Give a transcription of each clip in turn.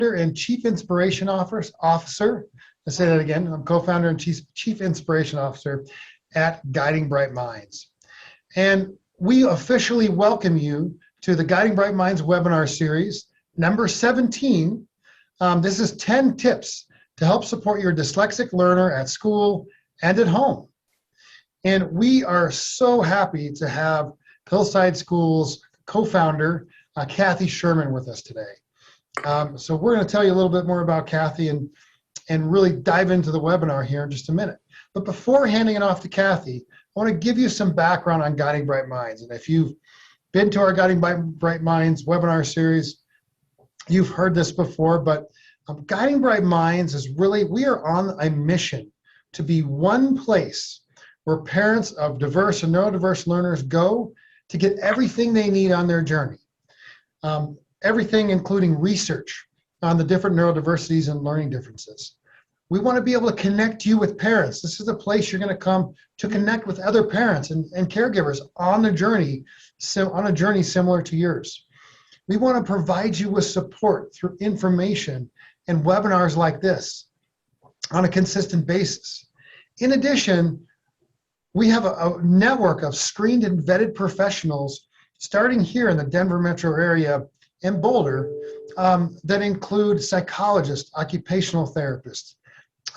and Chief Inspiration Officer. Let's say that again. I'm co-founder and Chief Inspiration Officer at Guiding Bright Minds. And we officially welcome you to the Guiding Bright Minds webinar series, number 17. This is 10 tips to help support your dyslexic learner at school and at home. And we are so happy to have Hillside School's co-founder, Kathy Sherman, with us today. So we're going to tell you a little bit more about Kathy and really dive into the webinar here in just a minute. But before handing it off to Kathy, I want to give you some background on Guiding Bright Minds. And if you've been to our Guiding Bright Minds webinar series, you've heard this before, but Guiding Bright Minds is really, we are on a mission to be one place where parents of diverse and neurodiverse learners go to get everything they need on their journey. Everything including research on the different neurodiversities and learning differences. We want to be able to connect you with parents. This is a place you're going to come to connect with other parents and caregivers on a journey similar to yours. We want to provide you with support through information and webinars like this on a consistent basis. In addition, we have a network of screened and vetted professionals starting here in the Denver metro area and Boulder that include psychologists, occupational therapists,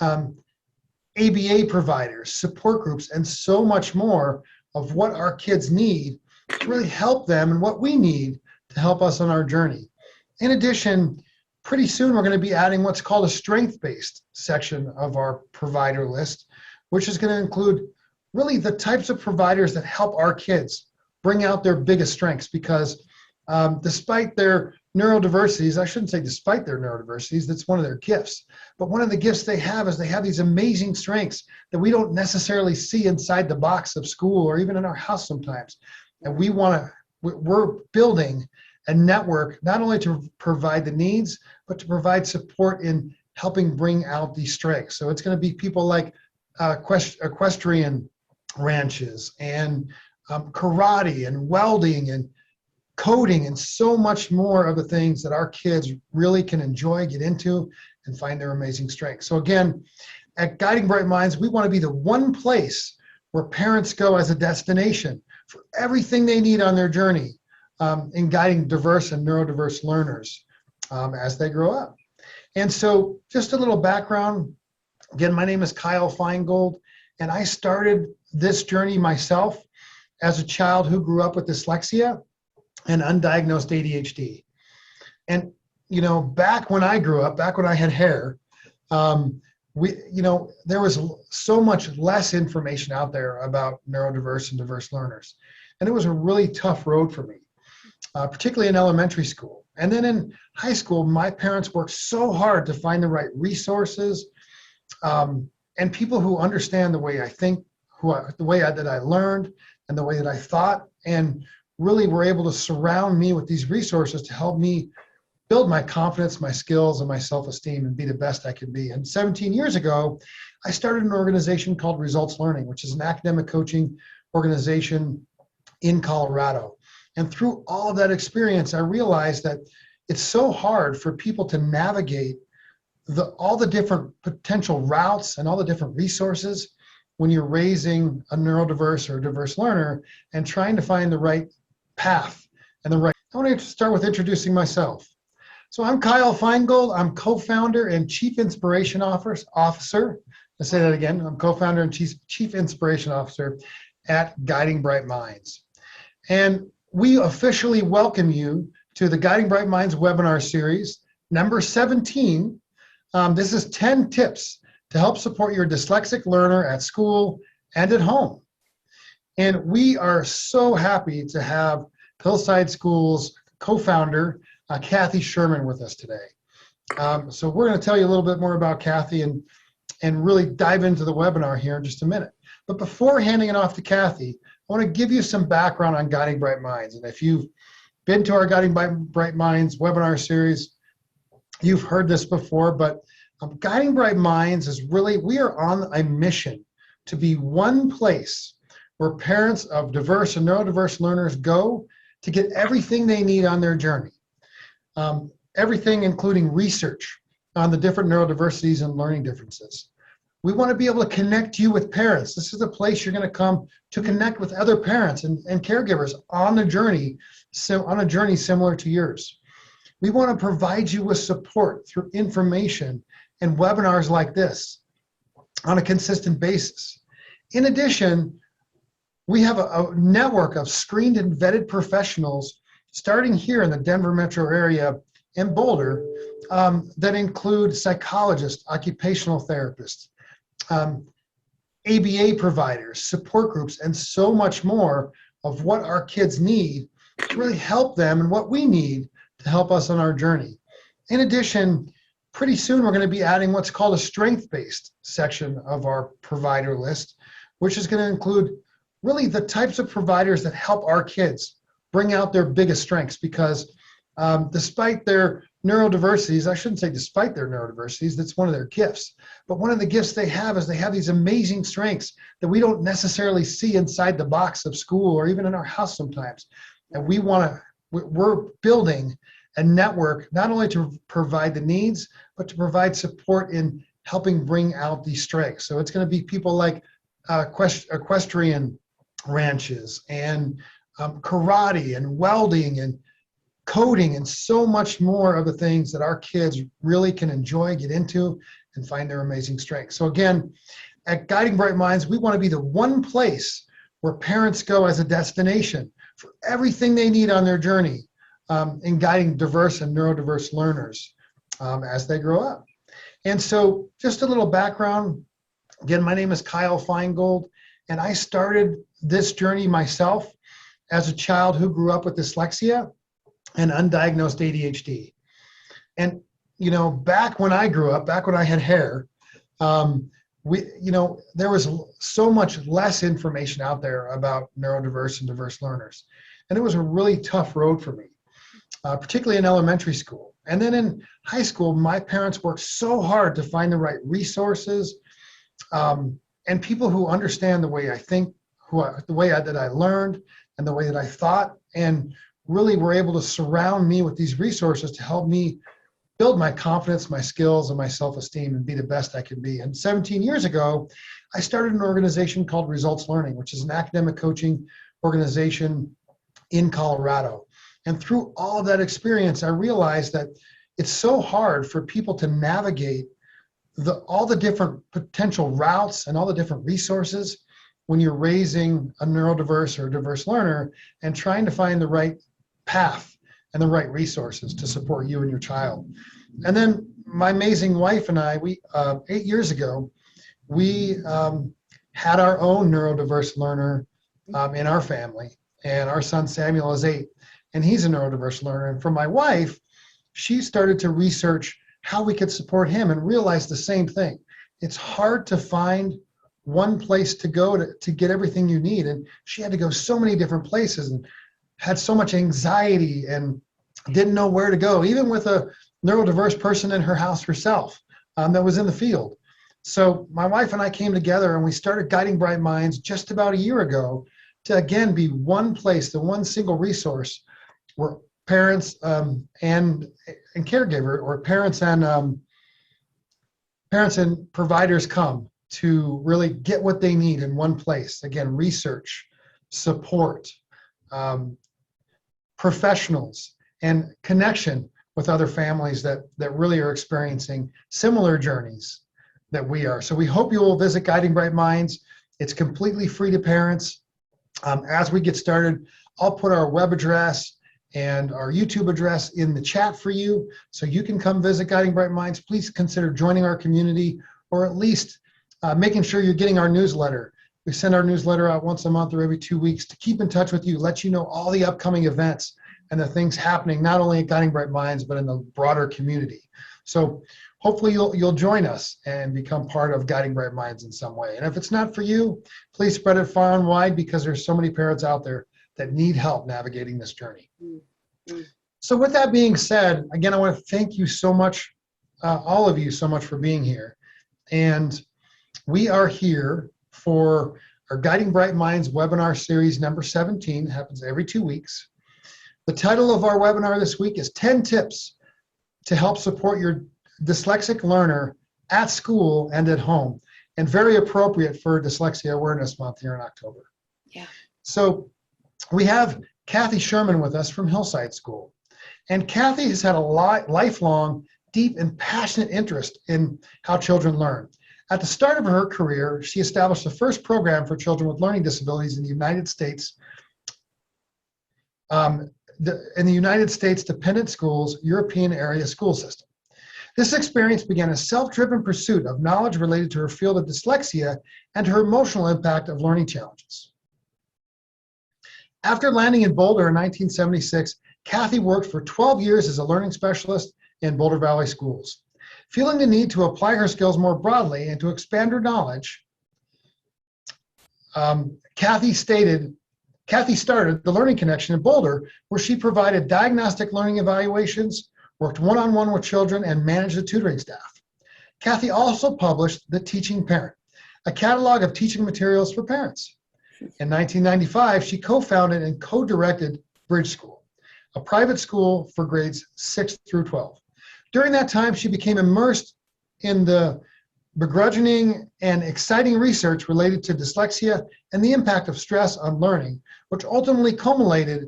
ABA providers, support groups, and so much more of what our kids need to really help them and what we need to help us on our journey. In addition, pretty soon we're going to be adding what's called a strength-based section of our provider list, which is going to include really the types of providers that help our kids bring out their biggest strengths, because despite their neurodiversities, I shouldn't say despite their neurodiversities, that's one of their gifts, but one of the gifts they have is they have these amazing strengths that we don't necessarily see inside the box of school or even in our house sometimes. And we're building a network not only to provide the needs, but to provide support in helping bring out these strengths. So it's going to be people like equestrian ranches and karate and welding and coding and so much more of the things that our kids really can enjoy, get into, and find their amazing strengths. So again, at Guiding Bright Minds, we want to be the one place where parents go as a destination for everything they need on their journey in guiding diverse and neurodiverse learners as they grow up. And so just a little background. Again, my name is Kyle Feingold, and I started this journey myself as a child who grew up with dyslexia and undiagnosed ADHD. And, you know, back when I grew up, back when I had hair, there was so much less information out there about neurodiverse and diverse learners. And it was a really tough road for me, particularly in elementary school. And then in high school, my parents worked so hard to find the right resources and people who understand the way I think, the way that I learned and the way that I thought, and really were able to surround me with these resources to help me build my confidence, my skills, and my self-esteem and be the best I could be. And 17 years ago, I started an organization called Results Learning, which is an academic coaching organization in Colorado. And through all of that experience, I realized that it's so hard for people to navigate all the different potential routes and all the different resources when you're raising a neurodiverse or diverse learner and trying to find the right path and the right. I want to start with introducing myself. So I'm Kyle Feingold. I'm co-founder and Chief Inspiration Officer. Let's say that again. I'm co-founder and Chief Inspiration Officer at Guiding Bright Minds. And we officially welcome you to the Guiding Bright Minds webinar series, number 17. This is 10 tips to help support your dyslexic learner at school and at home. And we are so happy to have Hillside School's co-founder, Kathy Sherman, with us today. So we're going to tell you a little bit more about Kathy and really dive into the webinar here in just a minute. But before handing it off to Kathy, I want to give you some background on Guiding Bright Minds. And if you've been to our Guiding Bright Minds webinar series, you've heard this before, but Guiding Bright Minds is really, we are on a mission to be one place where parents of diverse and neurodiverse learners go to get everything they need on their journey. everything including research on the different neurodiversities and learning differences. We want to be able to connect you with parents. This is a place you're going to come to connect with other parents and caregivers on a journey similar to yours. We want to provide you with support through information and webinars like this on a consistent basis. In addition, we have a network of screened and vetted professionals starting here in the Denver metro area and Boulder that include psychologists, occupational therapists, ABA providers, support groups, and so much more of what our kids need to really help them and what we need to help us on our journey. In addition, pretty soon we're going to be adding what's called a strength-based section of our provider list, which is going to include really the types of providers that help our kids bring out their biggest strengths, because despite their neurodiversities, I shouldn't say despite their neurodiversities, that's one of their gifts, but one of the gifts they have is they have these amazing strengths that we don't necessarily see inside the box of school or even in our house sometimes. And we're building a network not only to provide the needs, but to provide support in helping bring out these strengths. So it's going to be people like equestrian ranches and karate and welding and coding and so much more of the things that our kids really can enjoy, get into, and find their amazing strengths. So again, at Guiding Bright Minds, we want to be the one place where parents go as a destination for everything they need on their journey in guiding diverse and neurodiverse learners as they grow up. And so just a little background. Again, my name is Kyle Feingold, and I started this journey myself as a child who grew up with dyslexia and undiagnosed ADHD. And, you know, back when I grew up, back when I had hair, there was so much less information out there about neurodiverse and diverse learners. And it was a really tough road for me, particularly in elementary school. And then in high school, my parents worked so hard to find the right resources and people who understand the way I think, the way that I learned and the way that I thought, and really were able to surround me with these resources to help me build my confidence, my skills, and my self-esteem and be the best I can be. And 17 years ago, I started an organization called Results Learning, which is an academic coaching organization in Colorado. And through all of that experience, I realized that it's so hard for people to navigate all the different potential routes and all the different resources when you're raising a neurodiverse or diverse learner and trying to find the right path and the right resources to support you and your child. And then my amazing wife and I, 8 years ago, we had our own neurodiverse learner in our family. And our son Samuel is 8, and he's a neurodiverse learner. And for my wife, she started to research how we could support him and realized the same thing. It's hard to find one place to go to get everything you need. And she had to go so many different places and had so much anxiety and didn't know where to go, even with a neurodiverse person in her house herself that was in the field. So my wife and I came together and we started Guiding Bright Minds just about a year ago to, again, be one place, the one single resource where parents and caregiver, or parents and providers come to really get what they need in one place. Again, research, support, professionals, and connection with other families that really are experiencing similar journeys that we are. So we hope you will visit Guiding Bright Minds. It's completely free to parents. As we get started, I'll put our web address and our YouTube address in the chat for you, so you can come visit Guiding Bright Minds. Please consider joining our community, or at least making sure you're getting our newsletter. We send our newsletter out once a month or every 2 weeks to keep in touch with you, let you know all the upcoming events and the things happening, not only at Guiding Bright Minds, but in the broader community. So hopefully you'll join us and become part of Guiding Bright Minds in some way. And if it's not for you, please spread it far and wide, because there's so many parents out there that need help navigating this journey. Mm-hmm. So with that being said, again, I want to thank you so much, all of you so much for being here. And we are here for our Guiding Bright Minds webinar series number 17. It happens every 2 weeks. The title of our webinar this week is 10 Tips to help support your dyslexic learner at school and at home, and very appropriate for Dyslexia Awareness Month here in October. Yeah. So we have Kathy Sherman with us from Hillside School. And Kathy has had a lifelong, deep, and passionate interest in how children learn. At the start of her career, she established the first program for children with learning disabilities in the United States, Dependent Schools European Area School System. This experience began a self-driven pursuit of knowledge related to her field of dyslexia and her emotional impact of learning challenges. After landing in Boulder in 1976, Kathy worked for 12 years as a learning specialist in Boulder Valley schools. Feeling the need to apply her skills more broadly and to expand her knowledge, Kathy started the Learning Connection in Boulder, where she provided diagnostic learning evaluations, worked one-on-one with children, and managed the tutoring staff. Kathy also published The Teaching Parent, a catalog of teaching materials for parents. In 1995, she co-founded and co-directed Bridge School, a private school for grades 6 through 12. During that time, she became immersed in the begrudging and exciting research related to dyslexia and the impact of stress on learning, which ultimately culminated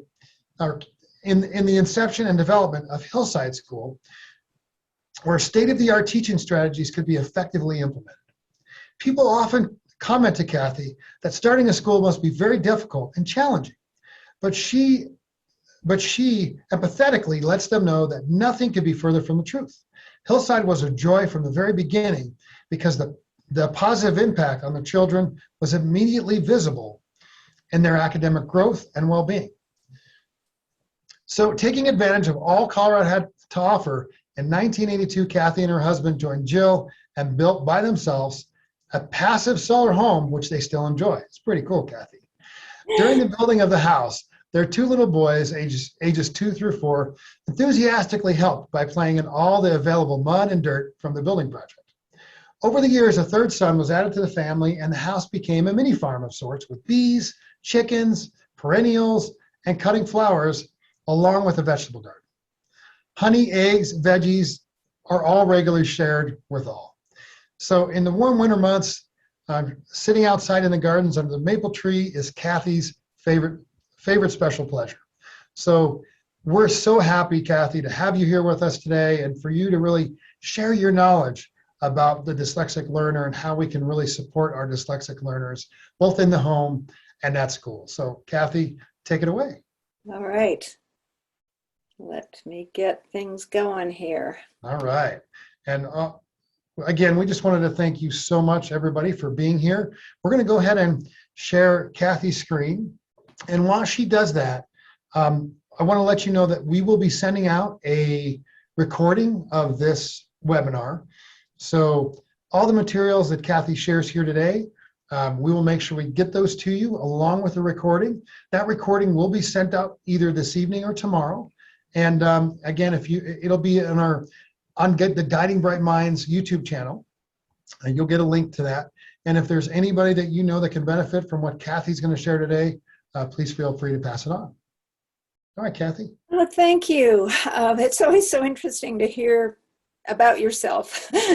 in the inception and development of Hillside School, where state-of-the-art teaching strategies could be effectively implemented. People often comment to Kathy that starting a school must be very difficult and challenging, but she empathetically lets them know that nothing could be further from the truth. Hillside was a joy from the very beginning because the positive impact on the children was immediately visible in their academic growth and well-being. So taking advantage of all Colorado had to offer, in 1982, Kathy and her husband joined Jill and built by themselves a passive solar home, which they still enjoy. It's pretty cool, Kathy. During the building of the house, their two little boys, ages 2 through 4, enthusiastically helped by playing in all the available mud and dirt from the building project. Over the years, a third son was added to the family, and the house became a mini farm of sorts with bees, chickens, perennials, and cutting flowers, along with a vegetable garden. Honey, eggs, veggies are all regularly shared with all. So in the warm winter months, sitting outside in the gardens under the maple tree is Kathy's favorite special pleasure. So we're so happy, Kathy, to have you here with us today and for you to really share your knowledge about the dyslexic learner and how we can really support our dyslexic learners, both in the home and at school. So Kathy, take it away. All right. Let me get things going here. All right. And again, we just wanted to thank you so much, everybody, for being here. We're going to go ahead and share Kathy's screen. And while she does that, I want to let you know that we will be sending out a recording of this webinar. So all the materials that Kathy shares here today, we will make sure we get those to you along with the recording. That recording will be sent out either this evening or tomorrow. And again, it'll be on the Guiding Bright Minds YouTube channel, and you'll get a link to that. And if there's anybody that you know that can benefit from what Kathy's going to share today, please feel free to pass it on. All right, Kathy. Well, thank you. It's always so interesting to hear about yourself. You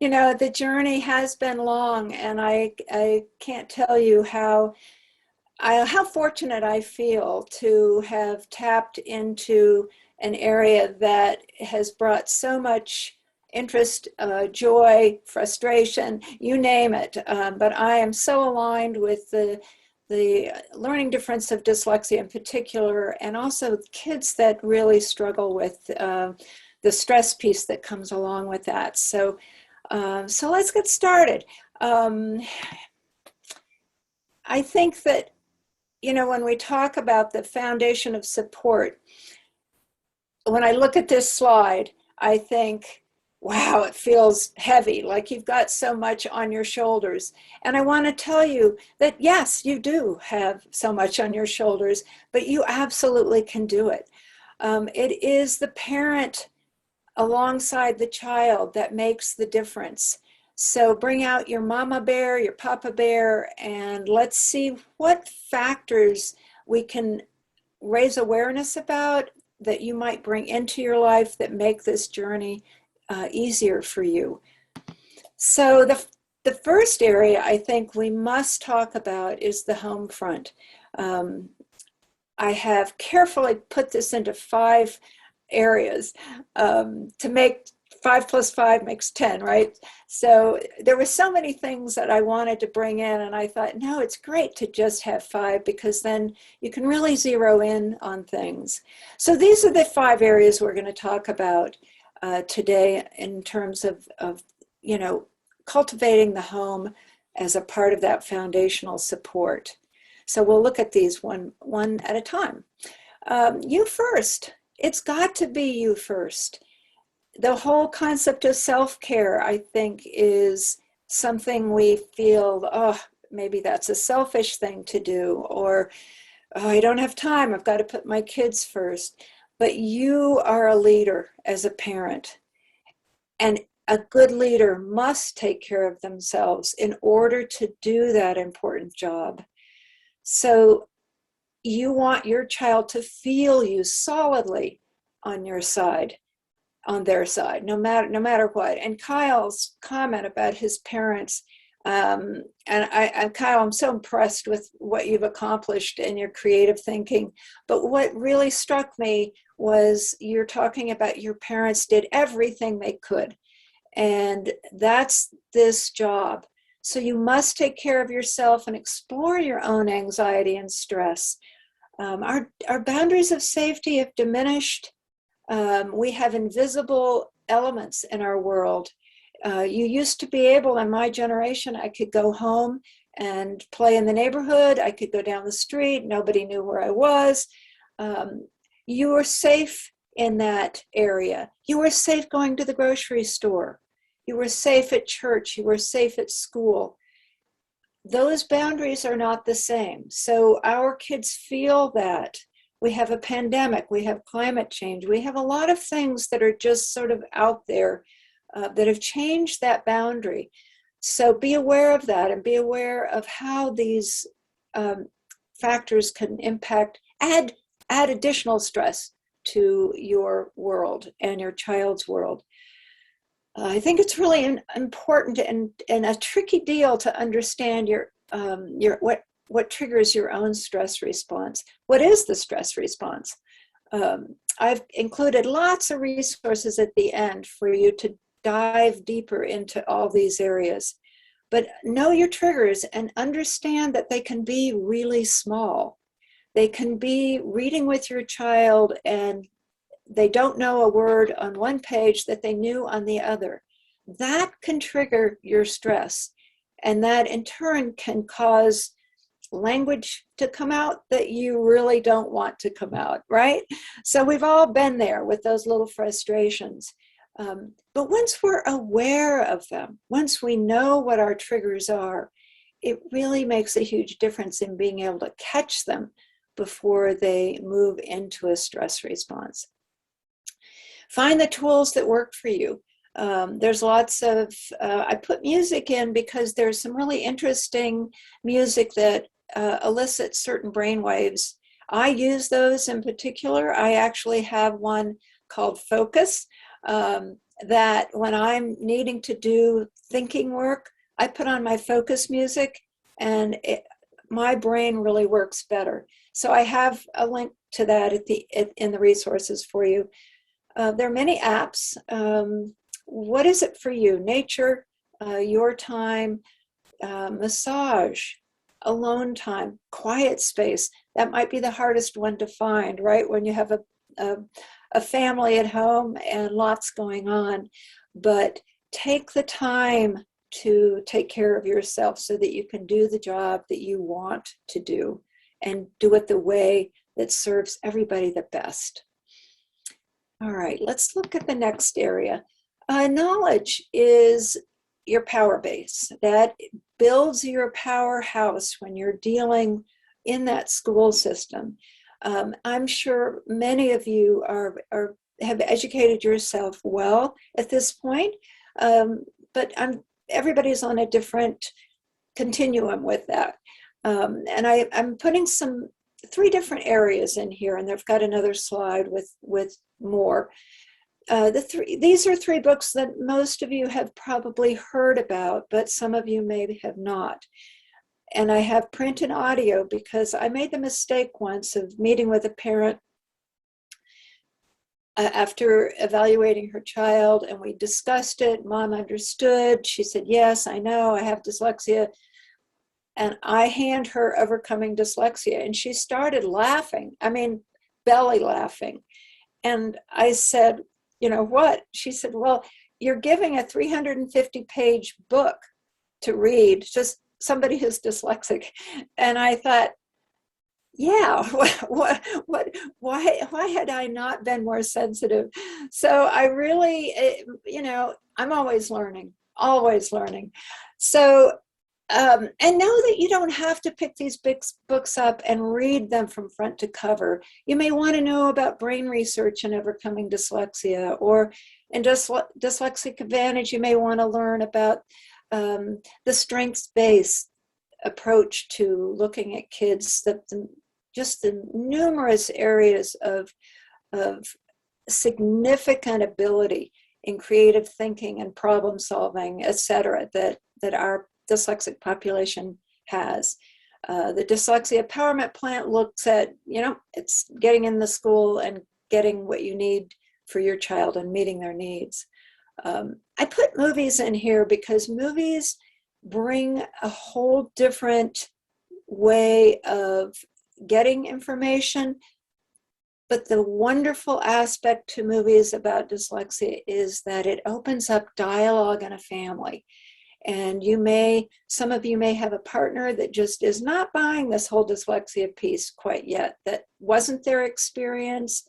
know, the journey has been long, and I can't tell you how fortunate I feel to have tapped into an area that has brought so much interest, joy, frustration, you name it. But I am so aligned with the learning difference of dyslexia in particular, and also kids that really struggle with the stress piece that comes along with that. So let's get started. I think that, you know, when we talk about the foundation of support, when I look at this slide, I think, wow, it feels heavy, like you've got so much on your shoulders. And I want to tell you that, yes, you do have so much on your shoulders, but you absolutely can do it. It is the parent alongside the child that makes the difference. So bring out your mama bear, your papa bear, and let's see what factors we can raise awareness about that you might bring into your life that make this journey easier for you. So the first area I think we must talk about is the home front. I have carefully put this into 5 areas to make 5 plus 5 makes 10, right? So there were so many things that I wanted to bring in, and I thought, no, it's great to just have 5 because then you can really zero in on things. So these are the 5 areas we're going to talk about today in terms of cultivating the home as a part of that foundational support. So we'll look at these one at a time. You first. It's got to be you first. The whole concept of self-care, I think, is something we feel, oh, maybe that's a selfish thing to do, or oh, I don't have time, I've got to put my kids first. But you are a leader as a parent, and a good leader must take care of themselves in order to do that important job. So you want your child to feel you solidly on your side, on their side, no matter what. And Kyle's comment about his parents, and Kyle, I'm so impressed with what you've accomplished in your creative thinking. But what really struck me was you're talking about your parents did everything they could. And that's this job. So you must take care of yourself and explore your own anxiety and stress. Our boundaries of safety have diminished. We have invisible elements in our world. You used to be able, in my generation, I could go home and play in the neighborhood. I could go down the street. Nobody knew where I was. You were safe in that area. You were safe going to the grocery store. You were safe at church. You were safe at school. Those boundaries are not the same. So our kids feel that. We have a pandemic, we have climate change, we have a lot of things that are just sort of out there that have changed that boundary. So be aware of that and be aware of how these factors can impact, add additional stress to your world and your child's world. I think it's really important and a tricky deal to understand your what triggers your own stress response. What is the stress response? I've included lots of resources at the end for you to dive deeper into all these areas. But know your triggers and understand that they can be really small. They can be reading with your child and they don't know a word on one page that they knew on the other. That can trigger your stress. And that in turn can cause language to come out that you really don't want to come out, right? So we've all been there with those little frustrations. But once we're aware of them, once we know what our triggers are, it really makes a huge difference in being able to catch them before they move into a stress response. Find the tools that work for you. There's lots of, I put music in because there's some really interesting music that elicits certain brain waves. I use those in particular. I actually have one called Focus that when I'm needing to do thinking work, I put on my focus music and my brain really works better. So I have a link to that in the resources for you. There are many apps. What is it for you? Nature, your time, massage, alone time, quiet space. That might be the hardest one to find, right? When you have a family at home and lots going on. But take the time to take care of yourself so that you can do the job that you want to do and do it the way that serves everybody the best. All right, let's look at the next area. Knowledge is your power base. That builds your powerhouse when you're dealing in that school system. I'm sure many of you have educated yourself well at this point, but everybody's on a different continuum with that. And I'm putting some three different areas in here, and they've got another slide with more. These are three books that most of you have probably heard about, but some of you may have not. And I have print and audio because I made the mistake once of meeting with a parent after evaluating her child, and we discussed it. Mom understood. She said, yes, I know, I have dyslexia. And I hand her Overcoming Dyslexia, and she started laughing. I mean, belly laughing. And I said, you know what? She said, well, you're giving a 350-page book to read, just somebody who's dyslexic. And I thought, yeah, why had I not been more sensitive? So I really, you know, I'm always learning. So, and know that you don't have to pick these big books up and read them from front to cover. You may want to know about brain research and overcoming dyslexia, or in Dyslexic Advantage, you may want to learn about the strengths-based approach to looking at kids, just the numerous areas of significant ability in creative thinking and problem solving, et cetera, that our dyslexic population has. The Dyslexia Empowerment Plan looks at, you know, it's getting in the school and getting what you need for your child and meeting their needs. I put movies in here because movies bring a whole different way of getting information. But the wonderful aspect to movies about dyslexia is that it opens up dialogue in a family. And some of you may have a partner that just is not buying this whole dyslexia piece quite yet, that wasn't their experience,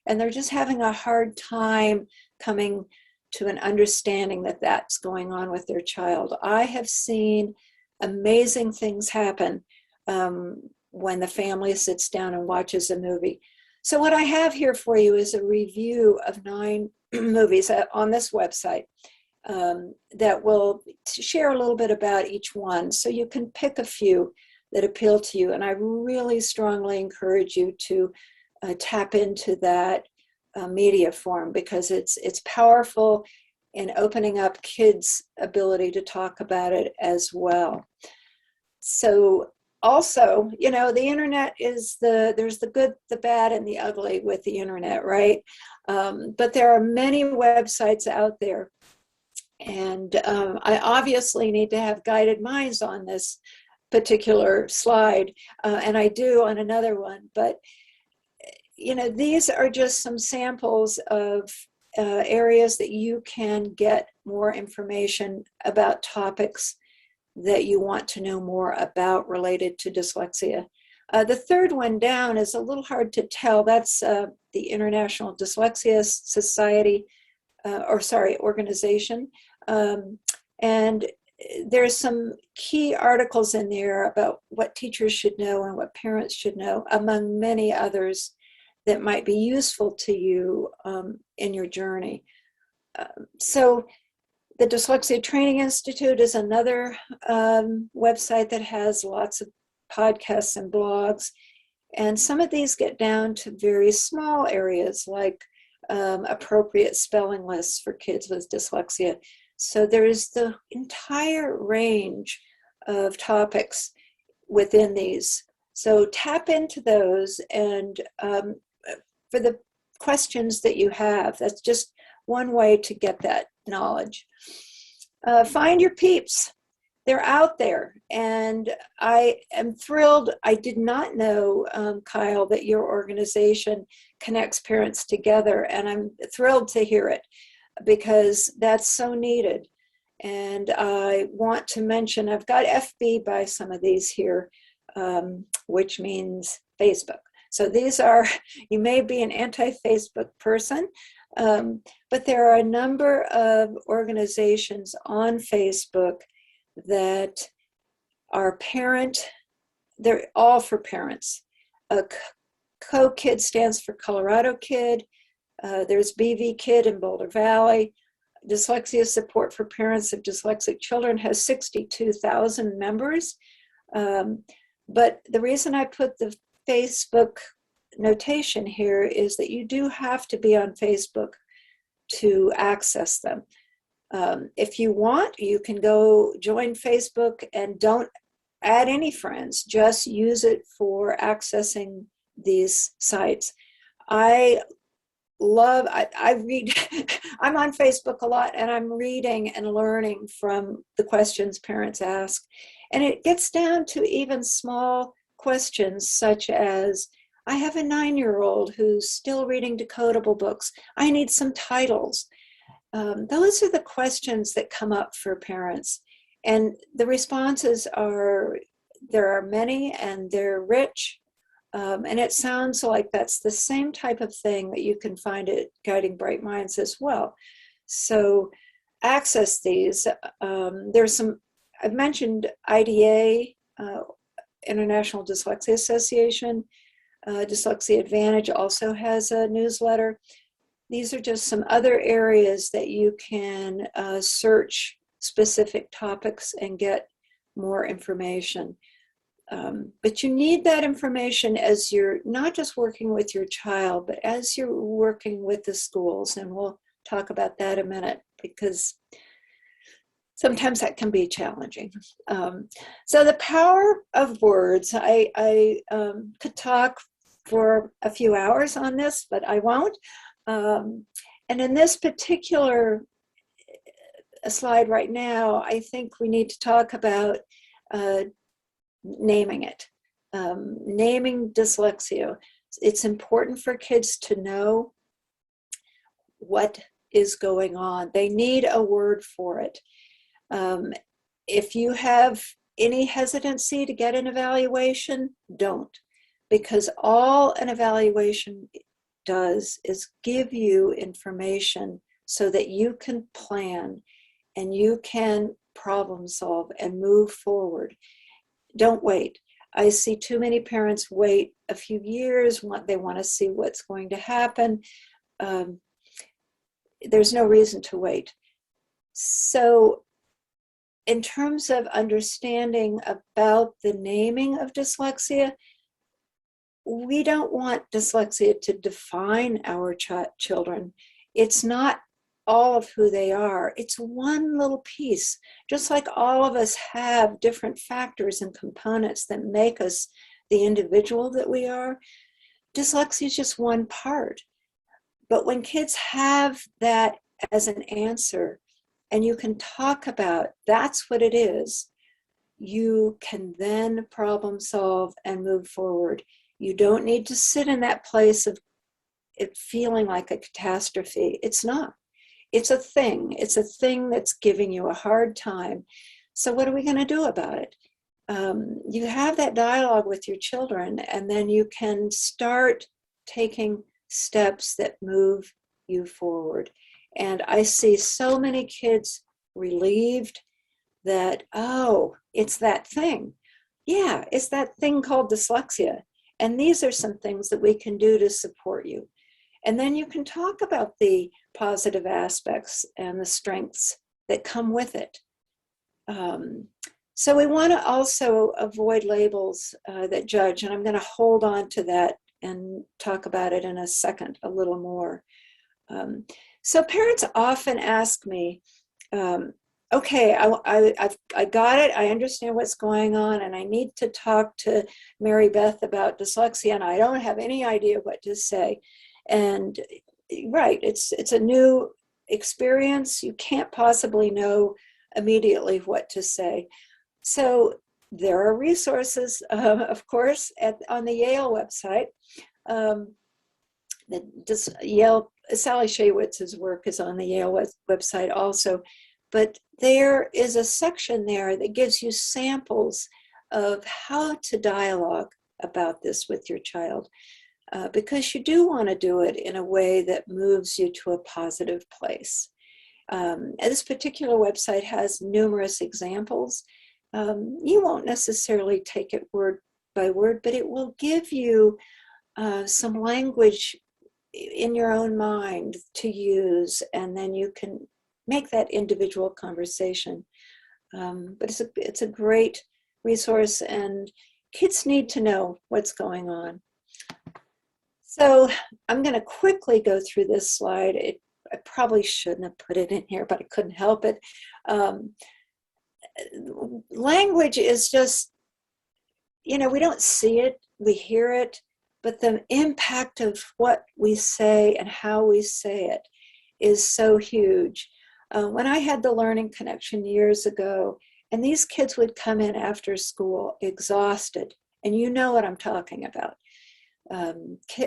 and they're just having a hard time coming to an understanding that that's going on with their child. I have seen amazing things happen when the family sits down and watches a movie. So what I have here for you is a review of 9 movies on this website that will share a little bit about each one. So you can pick a few that appeal to you. And I really strongly encourage you to tap into that media form, because it's powerful in opening up kids' ability to talk about it as well. So also, you know, the internet is there's the good, the bad, and the ugly with the internet, right? But there are many websites out there. And I obviously need to have guided minds on this particular slide, and I do on another one. But, you know, these are just some samples of areas that you can get more information about topics that you want to know more about related to dyslexia. The third one down is a little hard to tell. That's the International Dyslexia Society, organization. And there's some key articles in there about what teachers should know and what parents should know, among many others that might be useful to you in your journey. So the Dyslexia Training Institute is another website that has lots of podcasts and blogs. And some of these get down to very small areas like appropriate spelling lists for kids with dyslexia. So there is the entire range of topics within these. So tap into those, and for the questions that you have, that's just one way to get that knowledge. Find your peeps. They're out there, and I am thrilled. I did not know, Kyle, that your organization connects parents together, and I'm thrilled to hear it, because that's so needed. And I want to mention, I've got FB by some of these here, which means Facebook. So these are, you may be an anti-Facebook person, but there are a number of organizations on Facebook that are they're all for parents. CoKid stands for Colorado Kid. There's BV Kid in Boulder Valley. Dyslexia Support for Parents of Dyslexic Children has 62,000 members. But the reason I put the Facebook notation here is that you do have to be on Facebook to access them. If you want, you can go join Facebook and don't add any friends, just use it for accessing these sites. I read, I'm on Facebook a lot, and I'm reading and learning from the questions parents ask. And it gets down to even small questions such as, I have a 9-year-old who's still reading decodable books. I need some titles. Those are the questions that come up for parents. And the responses there are many, and they're rich. And it sounds like that's the same type of thing that you can find at Guiding Bright Minds as well. So access these. There's some, I've mentioned IDA, International Dyslexia Association. Dyslexia Advantage also has a newsletter. These are just some other areas that you can search specific topics and get more information. But you need that information as you're not just working with your child, but as you're working with the schools. And we'll talk about that in a minute, because sometimes that can be challenging. So the power of words, I could talk for a few hours on this, but I won't. And in this particular slide right now, I think we need to talk about naming it, naming dyslexia. It's important for kids to know what is going on. They need a word for it. If you have any hesitancy to get an evaluation, don't, because all an evaluation does is give you information so that you can plan and you can problem solve and move forward. Don't wait. I see too many parents wait a few years. They want to see what's going to happen. There's no reason to wait. So in terms of understanding about the naming of dyslexia, we don't want dyslexia to define our children. It's not all of who they are. It's one little piece. Just like all of us have different factors and components that make us the individual that we are, dyslexia is just one part. But when kids have that as an answer, and you can talk about that's what it is, you can then problem solve and move forward. You don't need to sit in that place of it feeling like a catastrophe. It's not. It's a thing. It's a thing that's giving you a hard time. So what are we going to do about it? You have that dialogue with your children, and then you can start taking steps that move you forward. And I see so many kids relieved that, oh, it's that thing. Yeah, it's that thing called dyslexia. And these are some things that we can do to support you. And then you can talk about the positive aspects and the strengths that come with it. So we want to also avoid labels that judge, and I'm going to hold on to that and talk about it in a second a little more. So parents often ask me, okay, I got it, I understand what's going on, and I need to talk to Mary Beth about dyslexia, and I don't have any idea what to say. And right, it's a new experience. You can't possibly know immedately what to say. So there are resources, of course, on the Yale website. Yale, Sally Shaywitz's work is on the Yale website also. But there is a section there that gives you samples of how to dialogue about this with your child, because you do want to do it in a way that moves you to a positive place. And this particular website has numerous examples. You won't necessarily take it word by word, but it will give you some language in your own mind to use, and then you can make that individual conversation. But it's a great resource, and kids need to know what's going on. So I'm going to quickly go through this slide. I probably shouldn't have put it in here, but I couldn't help it. Language is just, we don't see it, we hear it, but the impact of what we say and how we say it is so huge. When I had the Learning Connection years ago, and these kids would come in after school exhausted, and you know what I'm talking about.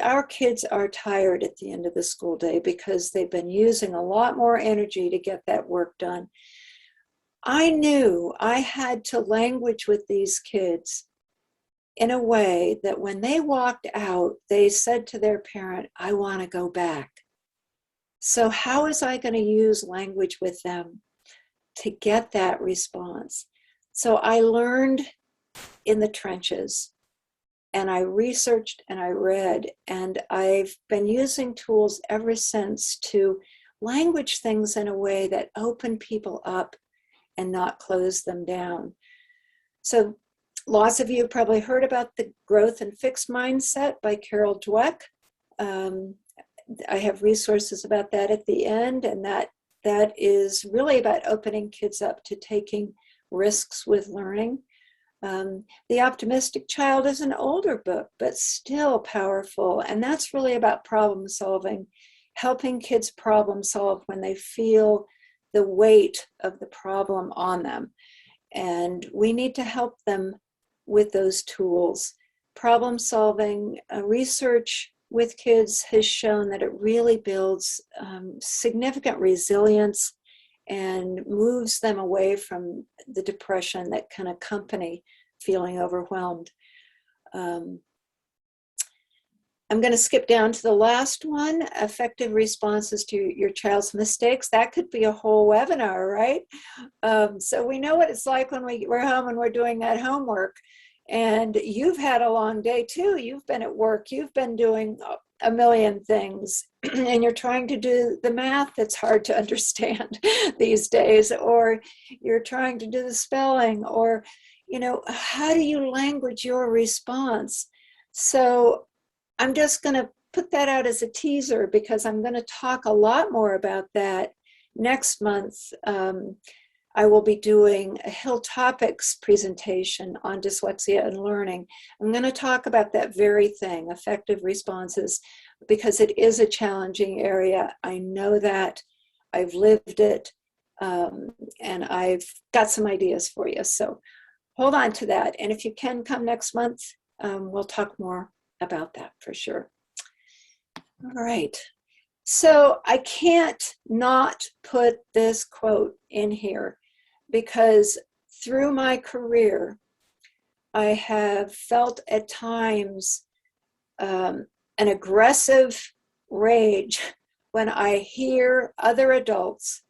Our kids are tired at the end of the school day because they've been using a lot more energy to get that work done. I knew I had to language with these kids in a way that when they walked out, they said to their parent, I want to go back. So how was I going to use language with them to get that response? So I learned in the trenches. And I researched and I read, and I've been using tools ever since to language things in a way that open people up and not close them down. So lots of you have probably heard about the growth and fixed mindset by Carol Dweck. I have resources about that at the end, and that is really about opening kids up to taking risks with learning. The Optimistic Child is an older book, but still powerful. And that's really about problem solving, helping kids problem solve when they feel the weight of the problem on them. And we need to help them with those tools. Problem solving, research with kids has shown that it really builds significant resilience and moves them away from the depression that can accompany feeling overwhelmed. I'm going to skip down to the last one, effective responses to your child's mistakes. That could be a whole webinar, right? So we know what it's like when we're home and we're doing that homework. And you've had a long day too. You've been at work. You've been doing a million things. And you're trying to do the math that's hard to understand these days. Or you're trying to do the spelling. Or, how do you language your response? So I'm just going to put that out as a teaser because I'm going to talk a lot more about that next month. I will be doing a Hill Topics presentation on dyslexia and learning. I'm going to talk about that very thing, effective responses, because it is a challenging area. I know that. I've lived it, and I've got some ideas for you. So hold on to that. And if you can come next month, we'll talk more about that for sure. All right. So I can't not put this quote in here because through my career, I have felt at times an aggressive rage when I hear other adults,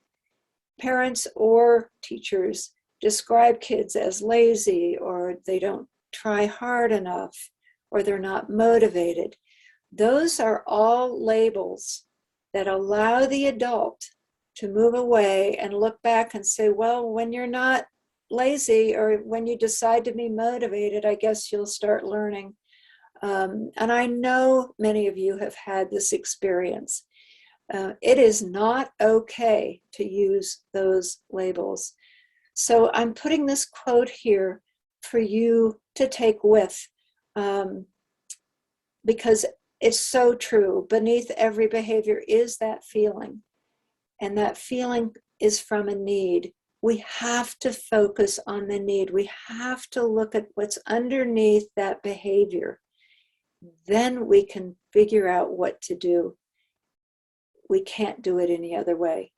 parents or teachers, describe kids as lazy, or they don't try hard enough, or they're not motivated. Those are all labels that allow the adult to move away and look back and say, well, when you're not lazy or when you decide to be motivated, I guess you'll start learning. And I know many of you have had this experience. It is not okay to use those labels. So I'm putting this quote here for you to take with, because it's so true. Beneath every behavior is that feeling. And that feeling is from a need. We have to focus on the need. We have to look at what's underneath that behavior. Then we can figure out what to do. We can't do it any other way.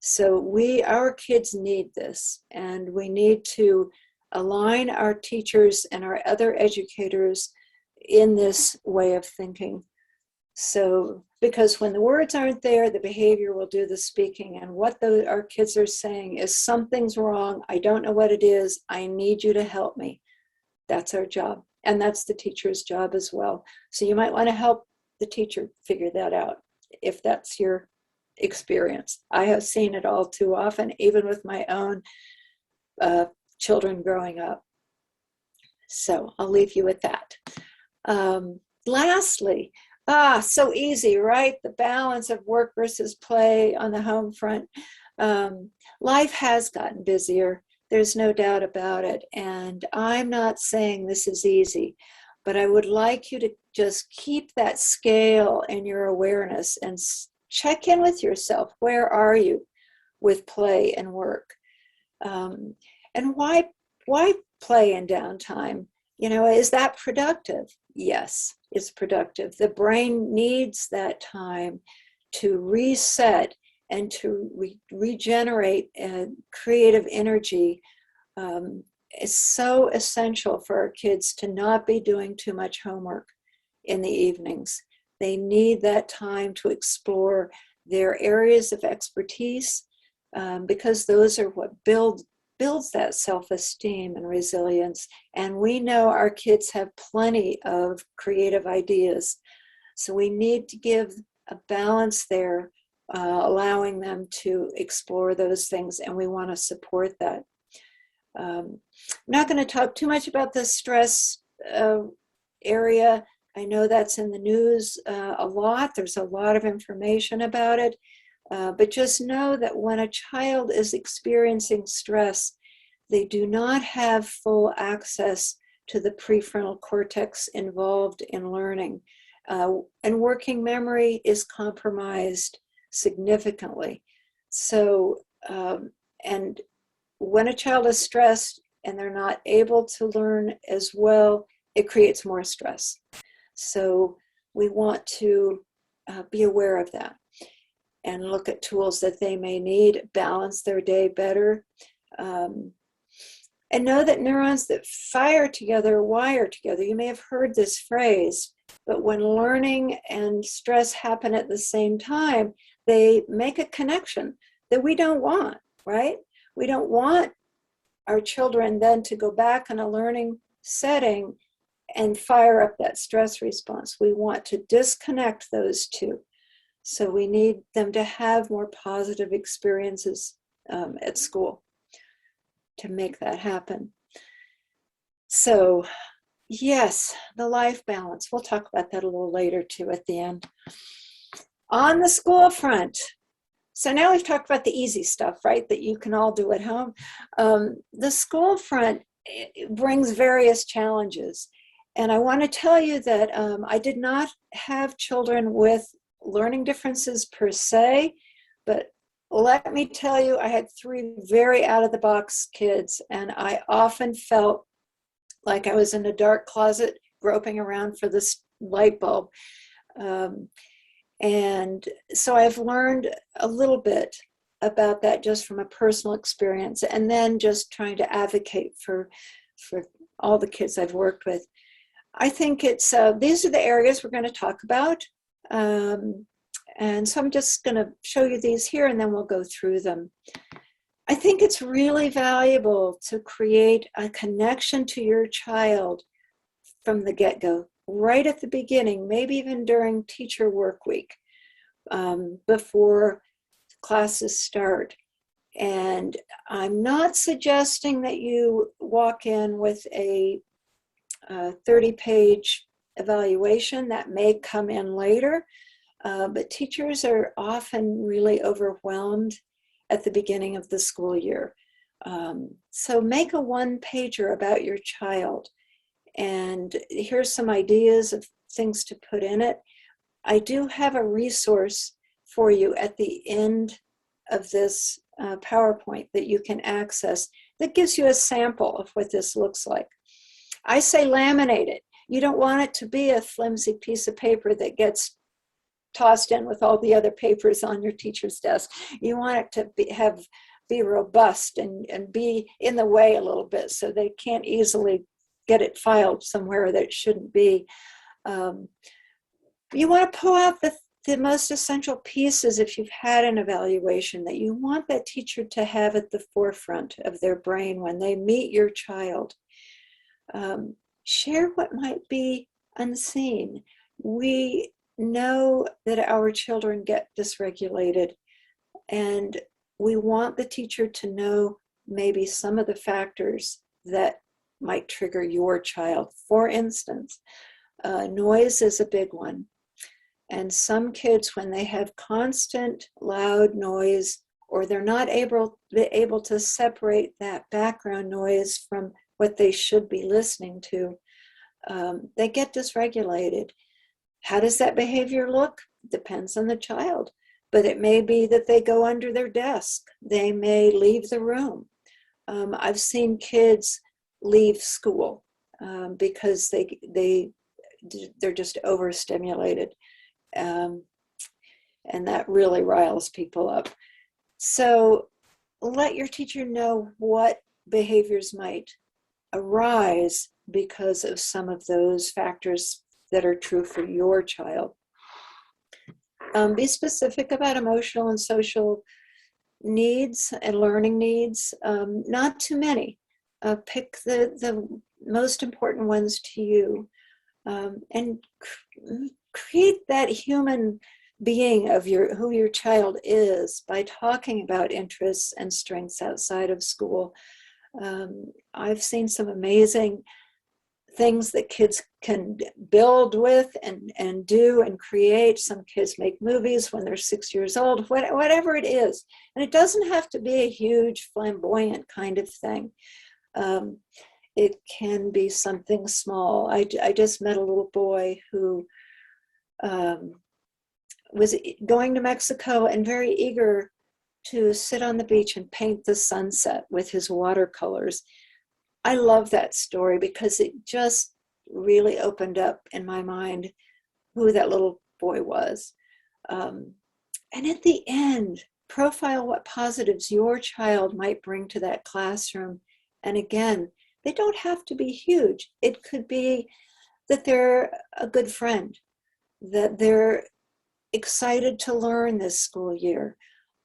So our kids need this, and we need to align our teachers and our other educators in this way of thinking. So, because when the words aren't there, the behavior will do the speaking. And what our kids are saying is, something's wrong. I don't know what it is. I need you to help me. That's our job. And that's the teacher's job as well. So you might want to help the teacher figure that out if that's your experience. I have seen it all too often, even with my own children growing up. So I'll leave you with that. Lastly, so easy, right? The balance of work versus play on the home front. Life has gotten busier. There's no doubt about it. And I'm not saying this is easy, but I would like you to just keep that scale in your awareness and check in with yourself. Where are you with play and work? And why play in downtime? You know, is that productive? Yes, it's productive. The brain needs that time to reset and to regenerate creative energy. It's so essential for our kids to not be doing too much homework in the evenings. They need that time to explore their areas of expertise, because those are what builds that self-esteem and resilience. And we know our kids have plenty of creative ideas. So we need to give a balance there, allowing them to explore those things, and we want to support that. I'm not going to talk too much about the stress area. I know that's in the news a lot. There's a lot of information about it. But just know that when a child is experiencing stress, they do not have full access to the prefrontal cortex involved in learning. And working memory is compromised significantly. So, and when a child is stressed and they're not able to learn as well, it creates more stress. So we want to be aware of that and look at tools that they may need, balance their day better. And know that neurons that fire together wire together. You may have heard this phrase, but when learning and stress happen at the same time, they make a connection that we don't want, right? We don't want our children then to go back in a learning setting and fire up that stress response. We want to disconnect those two. So we need them to have more positive experiences at school to make that happen. So yes, the life balance. We'll talk about that a little later too at the end. On the school front, so now we've talked about the easy stuff, right, that you can all do at home. The school front brings various challenges. And I want to tell you that I did not have children with learning differences per se, but let me tell you, I had 3 very out-of-the-box kids, and I often felt like I was in a dark closet groping around for this light bulb. And so I've learned a little bit about that just from a personal experience, and then just trying to advocate for all the kids I've worked with. I think it's, these are the areas we're going to talk about. And so I'm just going to show you these here, and then we'll go through them. I think it's really valuable to create a connection to your child from the get-go, right at the beginning, maybe even during teacher work week, before classes start. And I'm not suggesting that you walk in with a 30-page evaluation. That may come in later, but teachers are often really overwhelmed at the beginning of the school year. So make a one-pager about your child. And here's some ideas of things to put in it. I do have a resource for you at the end of this PowerPoint that you can access that gives you a sample of what this looks like. I say laminate it. You don't want it to be a flimsy piece of paper that gets tossed in with all the other papers on your teacher's desk. You want it to be robust and be in the way a little bit so they can't easily get it filed somewhere that it shouldn't be. You want to pull out the most essential pieces if you've had an evaluation that you want that teacher to have at the forefront of their brain when they meet your child. Share what might be unseen. We know that our children get dysregulated, and we want the teacher to know maybe some of the factors that might trigger your child. For instance, noise is a big one. And some kids, when they have constant loud noise, or they're not able to separate that background noise from what they should be listening to, they get dysregulated. How does that behavior look? Depends on the child. But it may be that they go under their desk. They may leave the room. I've seen kids leave school because they're just overstimulated. And that really riles people up. So let your teacher know what behaviors might arise because of some of those factors that are true for your child. Be specific about emotional and social needs and learning needs. Not too many. Pick the most important ones to you, and create that human being of who your child is by talking about interests and strengths outside of school. I've seen some amazing things that kids can build with and do and create. Some kids make movies when they're 6 years old, whatever it is. And it doesn't have to be a huge, flamboyant kind of thing. It can be something small. I just met a little boy who was going to Mexico and very eager to sit on the beach and paint the sunset with his watercolors. I love that story because it just really opened up in my mind who that little boy was. And at the end, profile what positives your child might bring to that classroom. And again, they don't have to be huge. It could be that they're a good friend, that they're excited to learn this school year,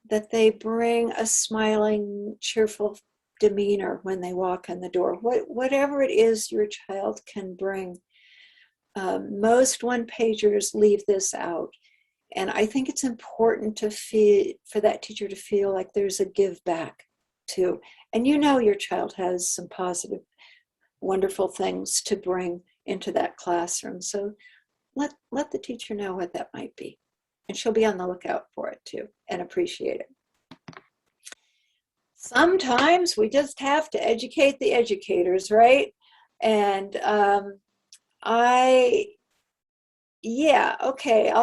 that they bring a smiling, cheerful demeanor when they walk in the door. Whatever it is your child can bring. Most one-pagers leave this out. And I think it's important for that teacher to feel like there's a give back too. And you know your child has some positive, wonderful things to bring into that classroom. So let the teacher know what that might be. And she'll be on the lookout for it too and appreciate it. Sometimes we just have to educate the educators, right? And I'll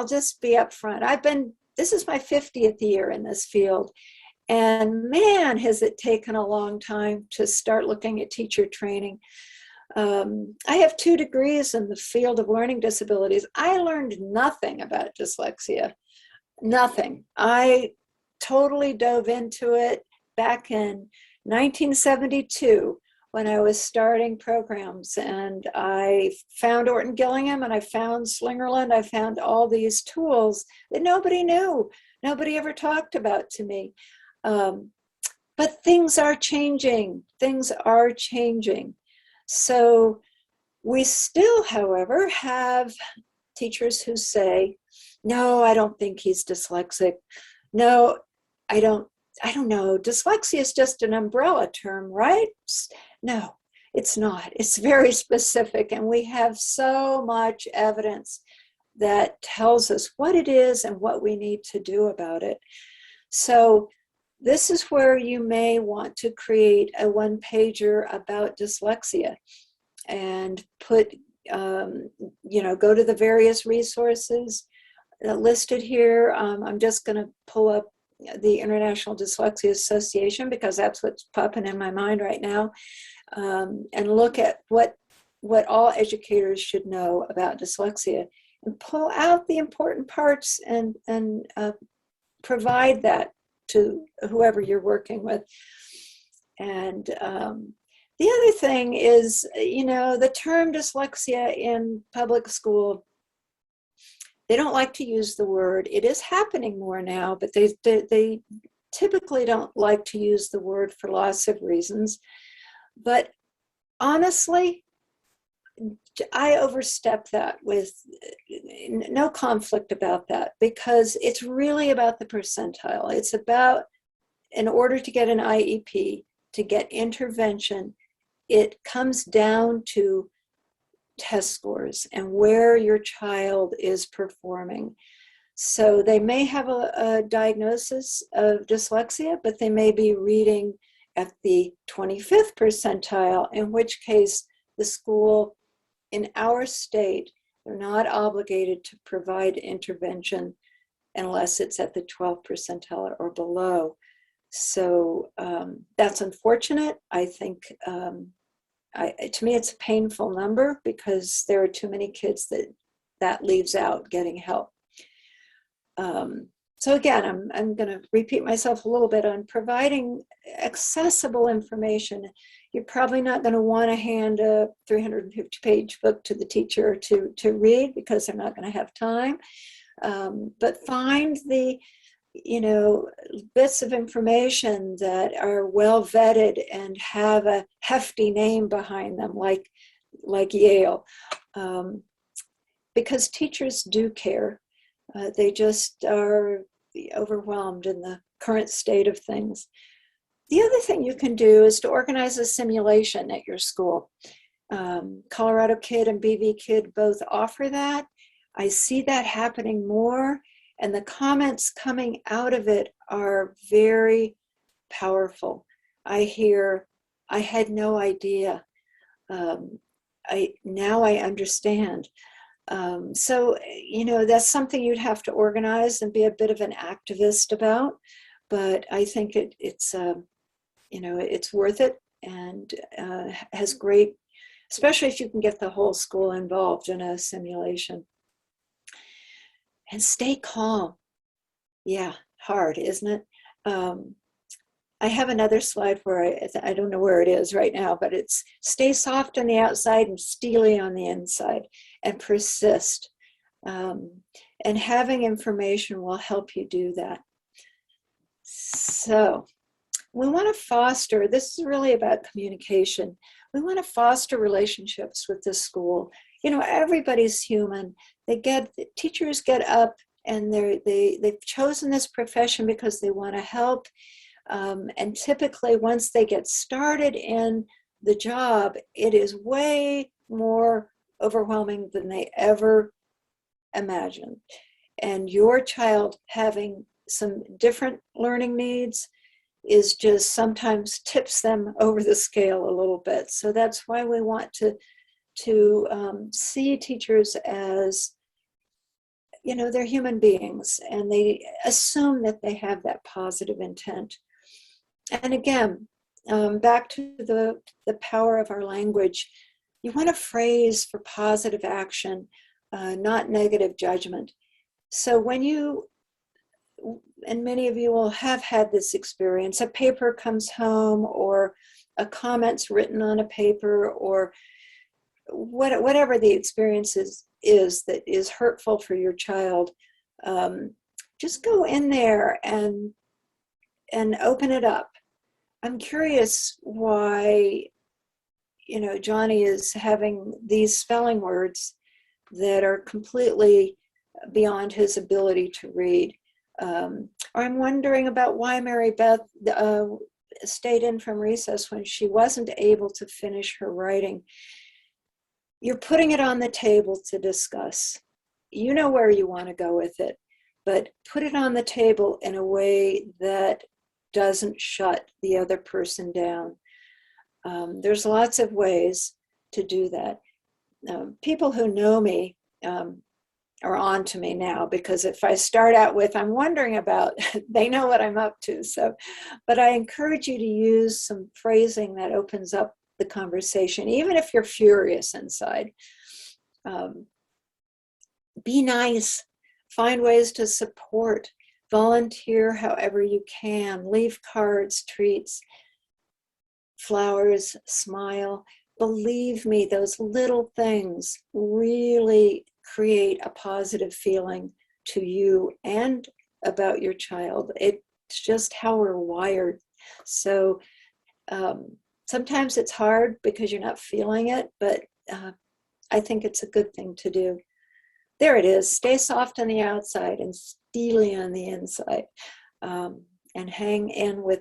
just be upfront. This is my 50th year in this field. And man, has it taken a long time to start looking at teacher training. I have 2 degrees in the field of learning disabilities. I learned nothing about dyslexia, nothing. I totally dove into it back in 1972 when I was starting programs, and I found Orton Gillingham and I found Slingerland. I found all these tools that nobody knew, nobody ever talked about to me. But things are changing. Things are changing. So we still, however, have teachers who say, no, I don't think he's dyslexic. No, I don't know. Dyslexia is just an umbrella term, right? No, it's not. It's very specific. And we have so much evidence that tells us what it is and what we need to do about it. So this is where you may want to create a one-pager about dyslexia and put, go to the various resources listed here. I'm just going to pull up the International Dyslexia Association because that's what's popping in my mind right now, and look at what all educators should know about dyslexia and pull out the important parts and provide that to whoever you're working with. And the other thing is, the term dyslexia in public school, they don't like to use the word. It is happening more now, but they typically don't like to use the word for lots of reasons. But honestly, I overstep that with no conflict about that, because it's really about the percentile. It's about, in order to get an IEP, to get intervention, it comes down to test scores and where your child is performing. So they may have a diagnosis of dyslexia, but they may be reading at the 25th percentile, in which case the school in our state, they're not obligated to provide intervention unless it's at the 12th percentile or below. So that's unfortunate. I think, to me, it's a painful number because there are too many kids that leaves out getting help. So again, I'm going to repeat myself a little bit on providing accessible information. You're probably not going to want to hand a 350-page book to the teacher to read because they're not going to have time. But find the, bits of information that are well vetted and have a hefty name behind them, like Yale, because teachers do care. They just are overwhelmed in the current state of things. The other thing you can do is to organize a simulation at your school. Colorado Kid and BV Kid both offer that. I see that happening more, and the comments coming out of it are very powerful. I hear, I had no idea. Now I understand. So, that's something you'd have to organize and be a bit of an activist about, but I think it's worth it and has great, especially if you can get the whole school involved in a simulation. And stay calm. Yeah, hard, isn't it? I have another slide where I don't know where it is right now, but it's stay soft on the outside and steely on the inside and persist. And having information will help you do that. So we want to foster, this is really about communication. We want to foster relationships with the school. Everybody's human. Teachers get up and they've chosen this profession because they want to help. And typically once they get started in the job, it is way more overwhelming than they ever imagined. And your child having some different learning needs is just sometimes tips them over the scale a little bit. So that's why we want to see teachers as, they're human beings, and they assume that they have that positive intent. And again, back to the power of our language, you want to phrase for positive action, not negative judgment. So when and many of you will have had this experience, a paper comes home or a comment's written on a paper or whatever the experience is that is hurtful for your child, just go in there and open it up. I'm curious why, Johnny is having these spelling words that are completely beyond his ability to read. Or I'm wondering about why Mary Beth stayed in from recess when she wasn't able to finish her writing. You're putting it on the table to discuss. You know where you want to go with it, but put it on the table in a way that doesn't shut the other person down. There's lots of ways to do that. People who know me are on to me now, because if I start out with, I'm wondering about, they know what I'm up to. So, but I encourage you to use some phrasing that opens up the conversation, even if you're furious inside. Be nice, find ways to support, volunteer however you can, leave cards, treats, flowers, smile. Believe me, those little things really create a positive feeling to you and about your child. It's just how we're wired. So sometimes it's hard because you're not feeling it, but I think it's a good thing to do. There it is. Stay soft on the outside and steely on the inside, and hang in with